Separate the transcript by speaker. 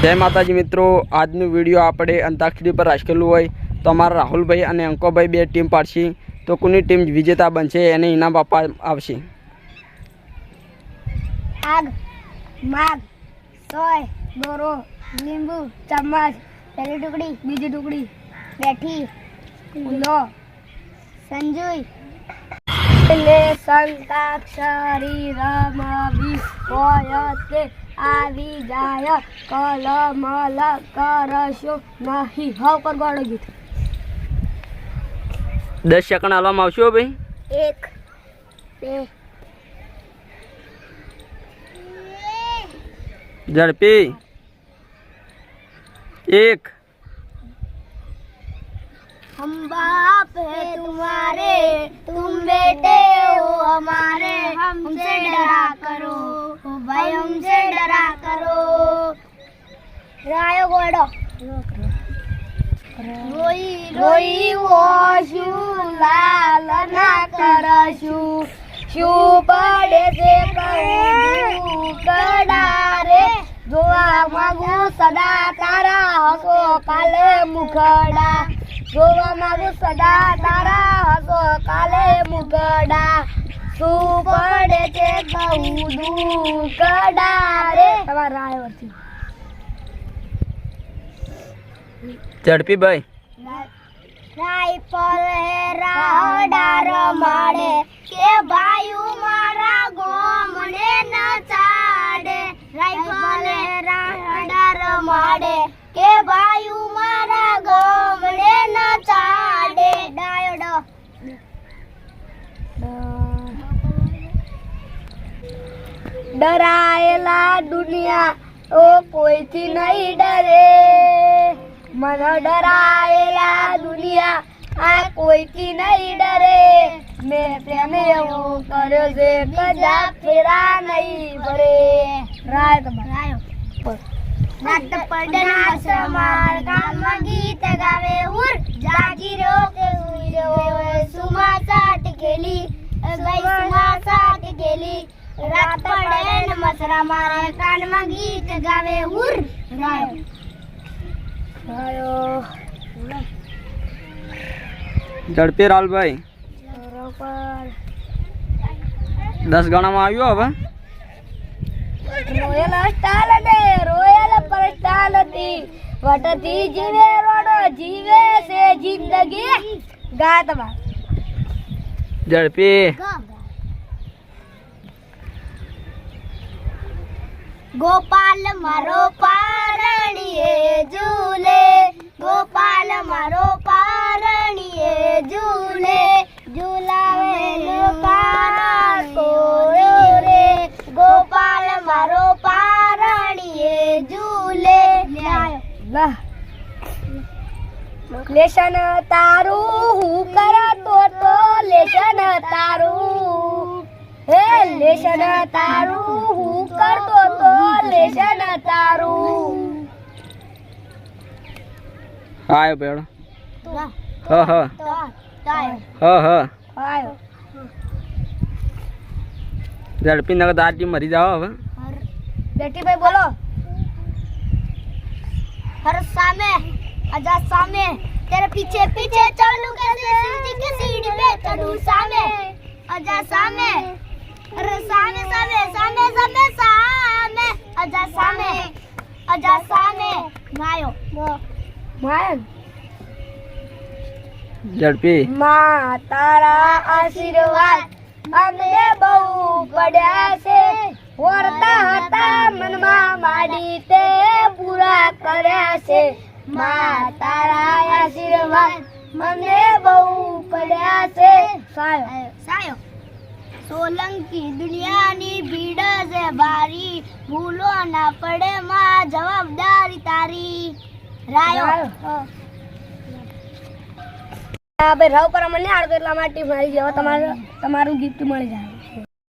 Speaker 1: जय माताजी मित्रों, આજનો વિડિયો આપણે અંતાક્ષરી પર રાખેલું હોય તો અમારા રાહુલભાઈ અને અંકોભાઈ બે ટીમ પાડશે તો કોની ટીમ વિજેતા બનશે એને ઇનામ આપવા આવશે।
Speaker 2: आग माग सोय दोरो नींबू चम्मच पहली टुकड़ी बीजी टुकड़ी बैठी उलो संजुई ले संताक्षरी रमावी होयते आवी जाय कलमल करशो नहीं हाउ कर गाड़ो गीत
Speaker 1: 10 સેકન્ડ આલવામાં આવશે ભાઈ।
Speaker 2: 1 2
Speaker 1: झड़पी 1
Speaker 2: हम बाप है तुम्हारे तुम बेटे हो हमारे हमसे डरा करो ओ भाई हमसे डरा करो रायो गोड़ो रोई रोई वोशु लाल ना करशु शू पड़े से कहूं कडारे जोवा मागू सदा तारा हसो काले मुखड़ा जोवा मागू सदा तारा हसो काले मुखड़ा शू पड़े से कहूं कडारे તમારા રાયવતી
Speaker 1: झड़पी भाई
Speaker 2: राइफल है राडार मारे के भायू मारा गोमने न चाडे राइफल है राडार मारे के भायू मारा गोमने न चाडे डायोडो डराएला दुनिया ओ कोई थी नहीं डरे मन डराएला दुनिया आ कोई की नहीं डरे मैं प्रेम वो करो से कदा फेरा नहीं भरे राय तो बनायो नाट पडना समार काम गीत गावे हुर जागीरो के हुईरो सुमा साट गेली गई सुमा साट गेली रात पडे न मसरा मारे कान में गीत गावे हुर रायो
Speaker 1: झड़पी राहुल भाई 10 ગણામાં આવ્યો હવે
Speaker 2: રોયલ સ્ટાલ ને રોયલ પર સ્ટાલ હતી વટતી જીવે રોડો જીવે છે જિંદગી ગાતમાં
Speaker 1: झड़पी
Speaker 2: गोपाल मारो पारणिये झूले गोपाल मारो पारणिये झूले झूलावे लोकारा कोयो रे गोपाल मारो पारणिये झूले लेशन तारू हूँ करा तो लेशन तारू हे लेशन तारू हूँ कर तो लेशन तारू
Speaker 1: आयो बेड़ो
Speaker 2: हाँ
Speaker 1: हाँ हाँ हाँ
Speaker 2: आयो
Speaker 1: झड़पी नगद आरती मरी जाओ अब
Speaker 2: बेटी भाई बोलो हर सामे आजा सामे तेरे पीछे पीछे चलूं कैसे सीढ़ी के सीढ़ी पे चढ़ूं सामे आजा सामे अरे सामे सामे सामे सामे सामे आजा सामे मायो मायन
Speaker 1: झड़पी
Speaker 2: मां तारा आशीर्वाद अમને બહુ પડ્યા છે વર્તા હતા મનમાં માડી તે પૂરા કર્યા છે માं તારા આશીર્વાદ મને બહુ પડ્યા છે સાયો સાયો સોલંકી દુનિયાની ભીડ છે ભારી ભૂલો ના પડે માં જવાબદારી તારી રાયો ભાઈ રાવ પર મને આડતો એટલા માટે મારી જેવા તમારું ગિફ્ટ મળી જાય।